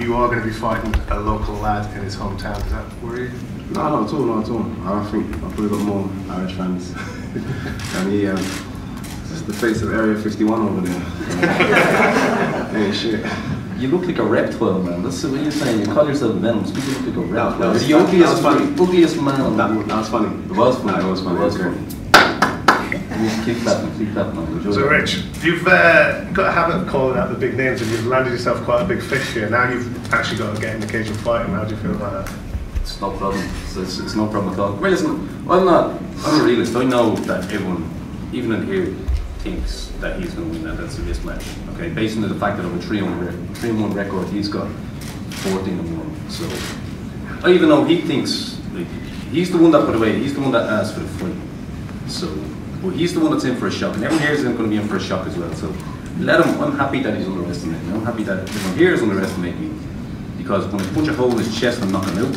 you are going to be fighting a local lad in his hometown. Does that worry you? No, not at all, not at all. I think I've probably got more Irish fans. And he, just the face of Area 51 over there. Hey, shit. You look like a reptile, man. That's what you're saying. You call yourself Venom, but you look like a reptile. No, the ugliest man on the world. That was funny. It was funny. It was funny. It was funny. Keep that, man. So Rich, you've got a habit of calling out the big names, and you've landed yourself quite a big fish here. Now you've actually got to get in the cage and fight him. How do you feel about that? It's no problem. It's no problem at all. Well, listen, I'm a realist. I know that everyone, even in here, thinks that he's going to win that. That's a mismatch. Okay, based on the fact that of a 3-1 record, he's got 14-1. So I even know he thinks like he's the one that put away. He's the one that asked for the fight. So. Well, he's the one that's in for a shock, and everyone here is going to be in for a shock as well. So let him. I'm happy that he's underestimating me. I'm happy that everyone here is underestimating me, because when I punch a hole in his chest and knock him out,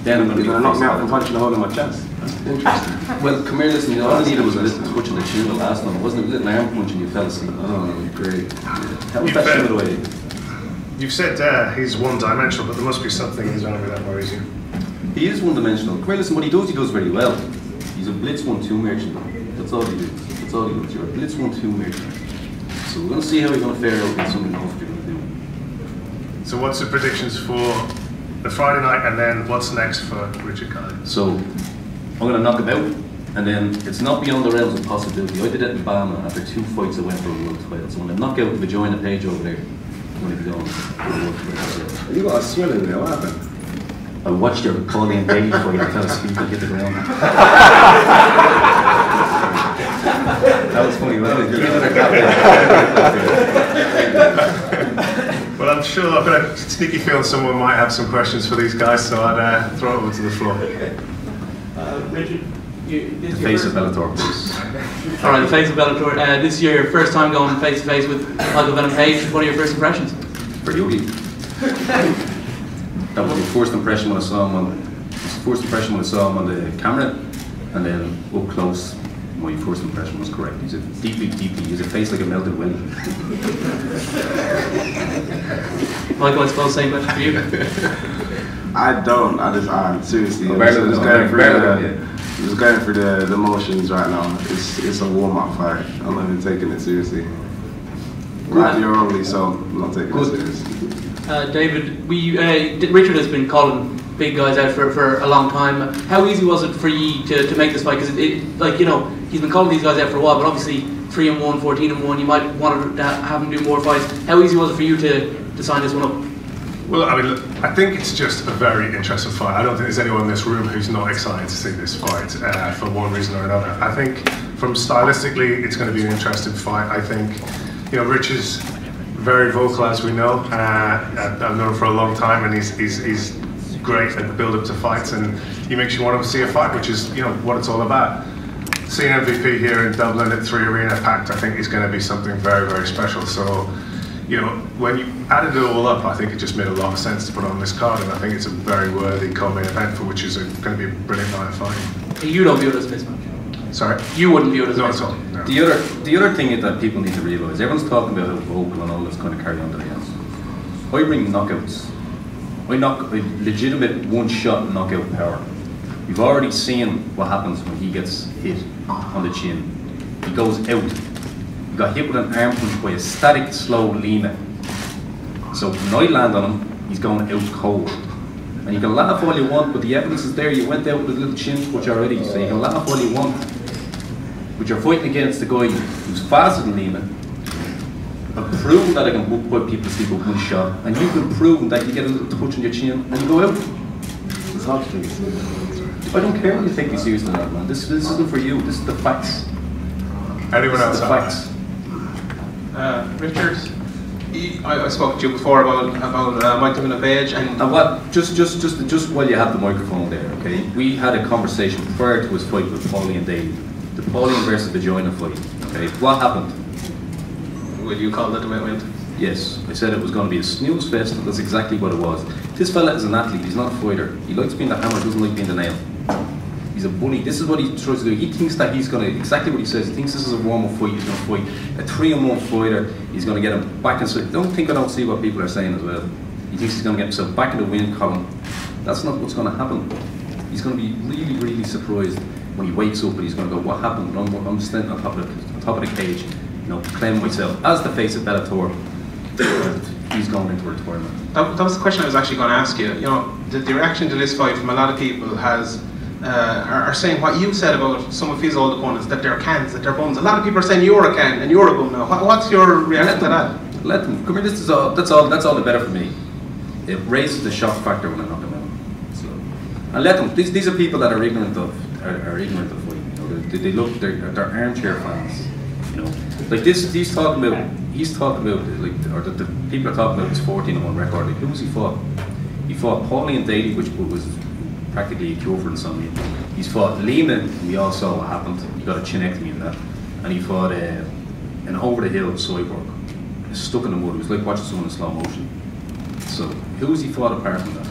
then I'm going to knock me out from punching a hole in my chest. That's interesting. Well, come here, listen. All I needed was a little touch on the chin the last time. It wasn't a little arm punch and you fell asleep. Oh, great. How was that shit away? You've said he's one-dimensional, but there must be something in his army that worries you. He is one-dimensional. Come here, listen. What he does very well. He's a blitz 1-2 merchant. That's all he does. That's all he does. You're a blitz 1-2 merchant. So we're going to see how he's going to fare out against somebody else you're going to do. So what's the predictions for the Friday night, and then what's next for Richard Kiely? So I'm going to knock him out, and then it's not beyond the realms of possibility. I did it in Bama after 2 fights I went for a world title. So when I knock out the vagina page over there, I'm going to be going for a world title. You got a swell in there. What happened? I watched your Pauline Daly fight. I fell asleep and hit the ground. That was funny. That was good. Well, I'm sure I've got a sneaky feeling someone might have some questions for these guys, so I'd throw it over to the floor. Richard, The face of Bellator, please. Alright, the face of Bellator. This is your first time going face to face with Michael Venom Page. What are your first impressions? Pretty ugly. That was my first impression when I saw him on the camera, and then up close, my first impression was correct. He's a he's a face like a melted willy. Michael, I suppose same question for you. Seriously. I'm just going through the motions right now. It's a warm-up fight. I'm not even taking it seriously. You're ugly, so I'm not taking it seriously. David, Richard has been calling big guys out for a long time. How easy was it for you to make this fight? Because he's been calling these guys out for a while, but obviously 3-1, 14-1, you might want to have him do more fights. How easy was it for you to sign this one up? Well, I mean, look, I think it's just a very interesting fight. I don't think there's anyone in this room who's not excited to see this fight for one reason or another. I think from stylistically, it's going to be an interesting fight. I think, Rich is very vocal, as we know. I've known him for a long time, and he's great at the build-up to fights, and he makes you want to see a fight, which is what it's all about. Seeing MVP here in Dublin at 3 Arena packed, I think is going to be something very, very special. So, when you added it all up, I think it just made a lot of sense to put on this card, and I think it's a very worthy co-main event for which is going to be a brilliant night of fighting. You don't view it as a mismatch? Sorry? You wouldn't view it as a mismatch? mismatch? Not at all, no. The other thing that people need to realise, everyone's talking about how vocal and all this kind of carry on to the house. I bring knockouts. I knock a legitimate one-shot knockout power. You've already seen what happens when he gets hit on the chin. He goes out. He got hit with an arm punch by a static, slow Lima. So when I land on him, he's going out cold. And you can laugh all you want, but the evidence is there. You went out with a little chin punch already, so you can laugh all you want. But you're fighting against a guy who's faster than Lima. I've proven that I can put people to sleep with one shot, and you've been proven that you get a little touch on your chin and you go out. It's hard to take it. I don't care when you take me seriously, man. This isn't for you. This is the facts. Anyone else? The facts. Richard, I spoke to you before about Michael Venom Page, and what? Just while you have the microphone there, okay? We had a conversation prior to his fight with Pauline Daly, the Pauline versus Vagina fight. Okay, what happened? Will you call that the main event? Yes, I said it was going to be a snooze fest, and that's exactly what it was. This fella is an athlete, he's not a fighter. He likes being the hammer, doesn't like being the nail. He's a bully. This is what he tries to do. He thinks that he's going to, exactly what he says, he thinks this is a warm-up fight, he's going to fight a 3-on-1 fighter, he's going to get him back and so don't think I don't see what people are saying as well. He thinks he's going to get himself back in the win column. That's not what's going to happen. He's going to be really, really surprised when he wakes up and he's going to go, what happened? I'm standing on top of the cage, you know, claiming myself as the face of Bellator. He's going into retirement. That was the question I was actually going to ask you. You know, the reaction to this fight from a lot of people are saying what you said about some of his old opponents, that they're cans, that they're bums. A lot of people are saying you're a can and you're a bum now. What's your reaction to that? Let them. Come here. That's all the better for me. It raises the shock factor when I knock them out. So, and let them. These are people that are ignorant of fighting. You know, they look. They're armchair fans. You know, like this. He's talking about like, or the people are talking about his 14-1 record. Like, who was he fought? He fought Pauline Daly, which was practically a cure for insomnia. He's fought Lehman, we all saw what happened. He got a chinectomy in that. And he fought an over-the-hill cyborg. Stuck in the mud. It was like watching someone in slow motion. So, who has he fought apart from that?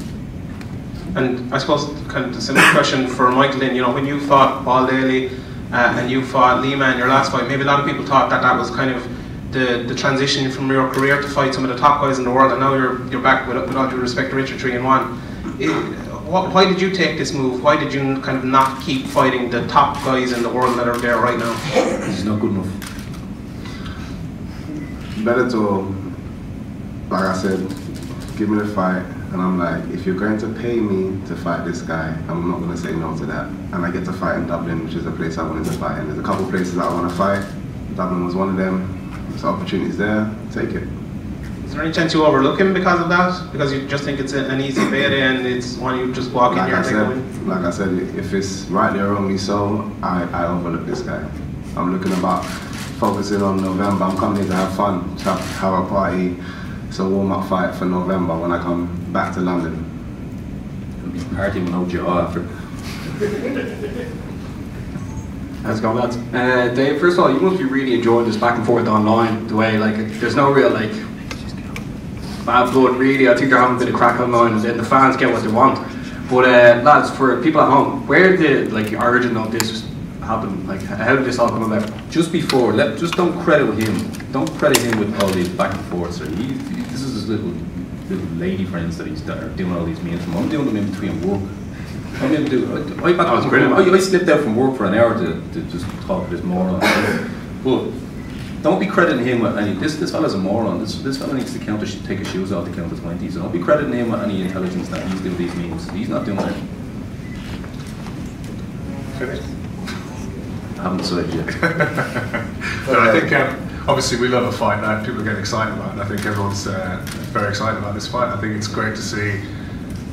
And I suppose kind of the similar question for Michael then, you know, when you fought Paul Daly and you fought Lehman in your last fight, maybe a lot of people thought that was kind of the transition from your career to fight some of the top guys in the world, and now you're back with all due respect to Richard 3-1. Why did you take this move? Why did you kind of not keep fighting the top guys in the world that are there right now? He's not good enough. Bellator, like I said, give me the fight, and I'm like, if you're going to pay me to fight this guy, I'm not going to say no to that. And I get to fight in Dublin, which is a place I wanted to fight in. There's a couple places that I want to fight. Dublin was one of them. There's opportunities there, take it. Is there any chance you overlook him because of that? Because you just think it's an easy beta and it's one you just walk in here and take a win? Like I said, if it's rightly or wrongly so, I overlook this guy. I'm looking about focusing on November. I'm coming here to have fun, to have a party. It's a warm-up fight for November when I come back to London. It'll be a party with no jaw after. How's it going, lads? Dave, first of all, you must be really enjoying this back and forth online, the way, like, there's no real, like, bad blood, really. I think they're having a bit of crack online, and the fans get what they want. But, lads, for people at home, where did, like, the origin of this happen? Like, how did this all come about? Just before, just don't credit him. Don't credit him with all these back and forths. This is his little lady friends that are doing all these meetings. I'm doing them in between work. I slipped out from work for an hour to just talk to this moron. But don't be crediting him with any. This fella's a moron. This fella needs to take his shoes off to count to 20. So don't be crediting him with any intelligence that he's doing these meetings. He's not doing that. Finished? I haven't decided yet. But I think obviously we love a fight that people get excited about, and I think everyone's very excited about this fight. I think it's great to see,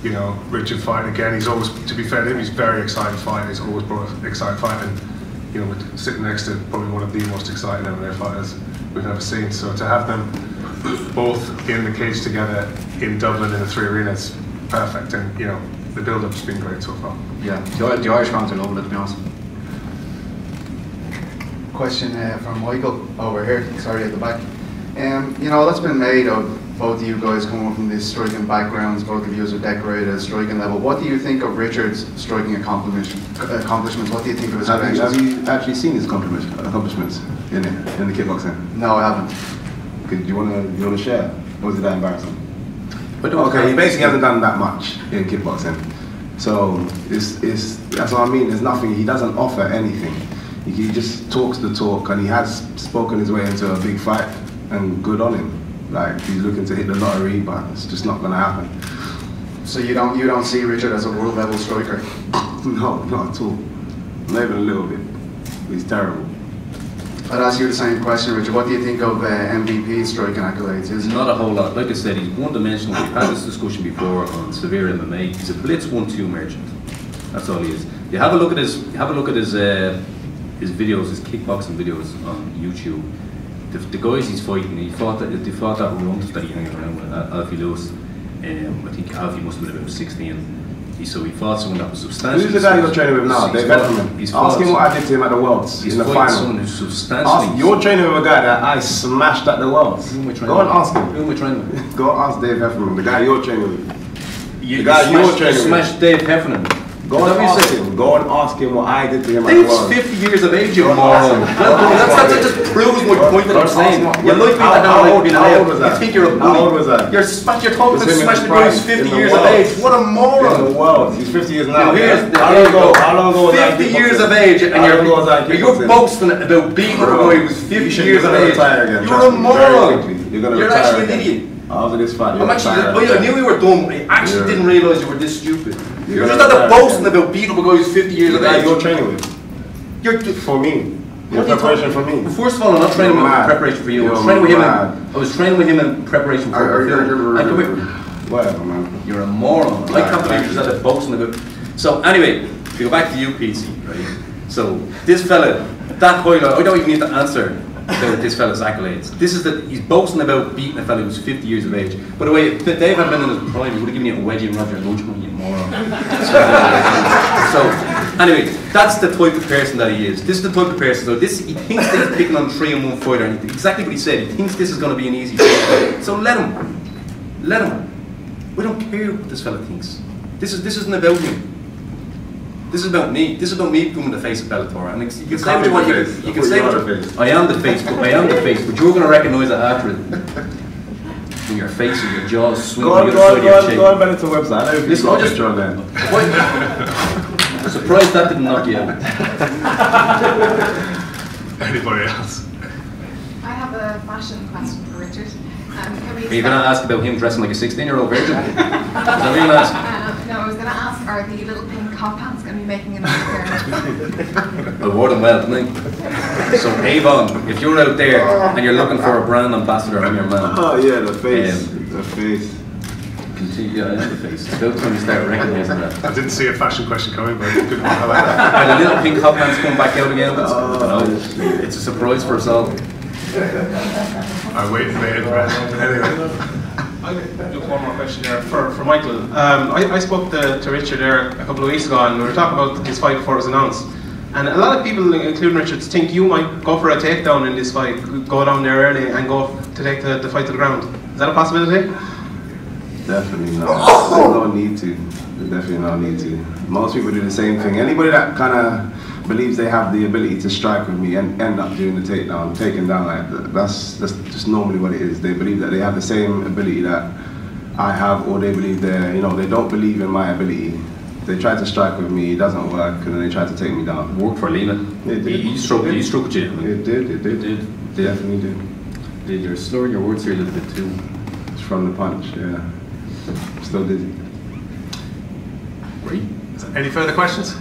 you know, Richard fighting again. He's always, to be fair to him, he's very excited fighting. He's always brought excited fighting. You know, sitting next to probably one of the most exciting MMA fighters we've ever seen. So to have them both in the cage together in Dublin in the 3 arenas, perfect. And you know, the build-up's been great so far. Yeah, the Irish fans are loving it, to be honest. Question from Michael over here, sorry, at the back. You know, that's been made of both of you guys coming from these striking backgrounds, both of you are decorated at striking level. What do you think of Richard's striking accomplishments? What do you think of his Have you actually seen his accomplishments in the kickboxing? No, I haven't. Do you want to share? Or was it that embarrassing? Okay, he basically hasn't done that much in kickboxing. So that's what I mean. There's nothing. He doesn't offer anything. He just talks the talk, and he has spoken his way into a big fight, and good on him. Like, he's looking to hit the lottery, but it's just not going to happen. So you don't see Richard as a world level striker? No, not at all. Not even a little bit. He's terrible. I'd ask you the same question, Richard. What do you think of MVP striking accolades? Not a whole lot. Like I said, he's one-dimensional. We've had this discussion before on severe MMA. He's a blitz 1-2 merchant. That's all he is. You have a look at his videos, his kickboxing videos on YouTube. The guys he's fighting, they fought that runt that he hangs around with, Alfie Lewis. I think Alfie must have been about 16. So he fought someone that was substantially. Who's the guy you're training with now? Dave Venom. Ask him what I did to him at the Worlds in the final. Someone who's substantially. You're training with a guy that I smashed at the Worlds. Go and ask him. Who am I training with? Go ask Dave Heffernan, the guy you're training with. You smashed Dave Heffernan. Go and ask him. Go and ask him what I did to him. Dave's 50 years of age, you moron. That just proves my point that I'm saying. You're likely to have been how old was that? You think you're a How old was that? You're talking about smashing the guy who's 50 years of age. What a moron. In the world. He's 50 years now. How long ago was that? 50 years of age, and you're boasting about beating a guy who's 50 years of age. You're a moron. You're actually an idiot. After this fight, I knew you were dumb. I actually didn't realise you were this stupid. You're just not boasting about beating up a guy who's 50 years of age. You're training with. You're for me. Your preparation for me. First of all, I'm not training with him in preparation for you. I was training with him in preparation for you. Whatever, man. You're a moron. I can't believe you're just that boasting about. So anyway, if you go back to you, PC, right? So this fella, that highlight, I don't even need to answer about this fella's accolades. He's boasting about beating a fella who's 50 years of age. By the way, if Dave had been in his prime, he would have given you a wedgie and Roger Lunchman, you moron. So anyway, that's the type of person that he is. This is the type of person, so he thinks that he's picking on 3-1 fighter, and exactly what he said, he thinks this is going to be an easy fight. So let him. We don't care what this fella thinks. This isn't about him. This is about me. This is about me becoming the face of Bellator. And you can say what you want. You can say what I am the face, but you're going to recognise it after it. When your face and your jaws swing on the other side of your chin. Go on Bellator website. Listen, I just I'm surprised that didn't knock you out. Anybody else? I have a fashion question for Richard. Are you going to ask about him dressing like a 16-year-old virgin? Is that what you're going to ask? No, I was going to ask, are the little pink hot pants going to be making an appearance? I wore them well, didn't I? So Avon, if you're out there and you're looking for a brand ambassador, I'm your man. Oh yeah, the face. The face. Yeah, the face. It's about time you start recognising that. I didn't see a fashion question coming, but good one. I like that. Are the little pink hot pants coming back out again? No, it's a surprise for us all. I wait for it. Anyway. Just one more question there for Michael. I spoke to Richard there a couple of weeks ago, and we were talking about his fight before it was announced. And a lot of people, including Richard, think you might go for a takedown in this fight, go down there early and go to take the fight to the ground. Is that a possibility? Definitely not. There's no need to. There's definitely no need to. Most people do the same thing. Anybody that kind of believes they have the ability to strike with me and end up doing the takedown, taken down like that, that's just normally what it is. They believe that they have the same ability that I have, or they believe they don't believe in my ability. They try to strike with me, it doesn't work, and then they try to take me down. It worked for Lehman. It did. He struck you. It did. Definitely did. You're slurring your words here a little bit too. It's from the punch, yeah. Still dizzy. Great. Any further questions?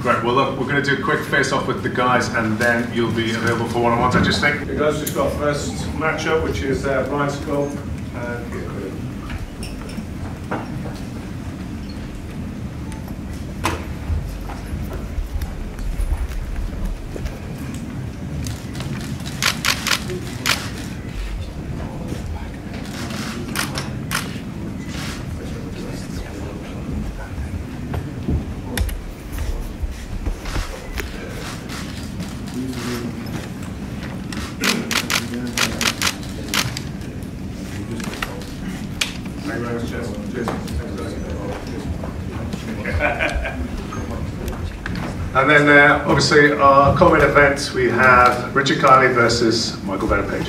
Great, well look, we're going to do a quick face-off with the guys and then you'll be available for one-on-ones, I just think. The guys just got first matchup, which is Brian Sculp and And then obviously our co-main event, we have Richard Kiely versus Michael Venom Page.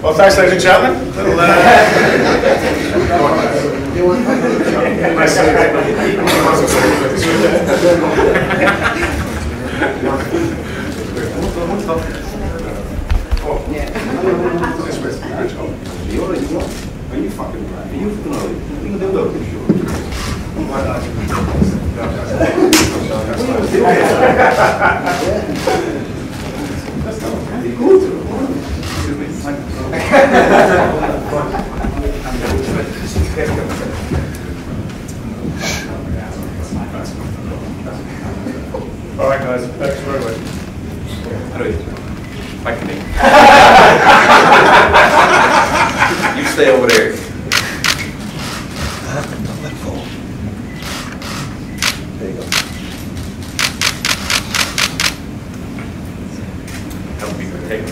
Well, thanks, ladies and gentlemen. Nice to meet you. you fucking right? Are you fucking alright? What are you doing? All right, guys. Thanks very much. Back to me. You stay over there. There you go. Help me take it.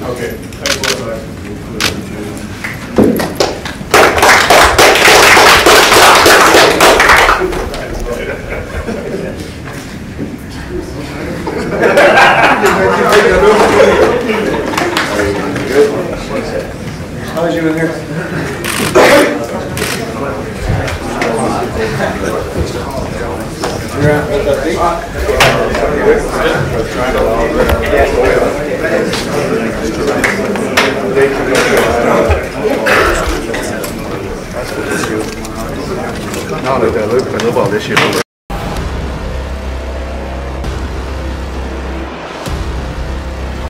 Okay. Thanks a lot, guys. How's you in here? No, they're looking for this year.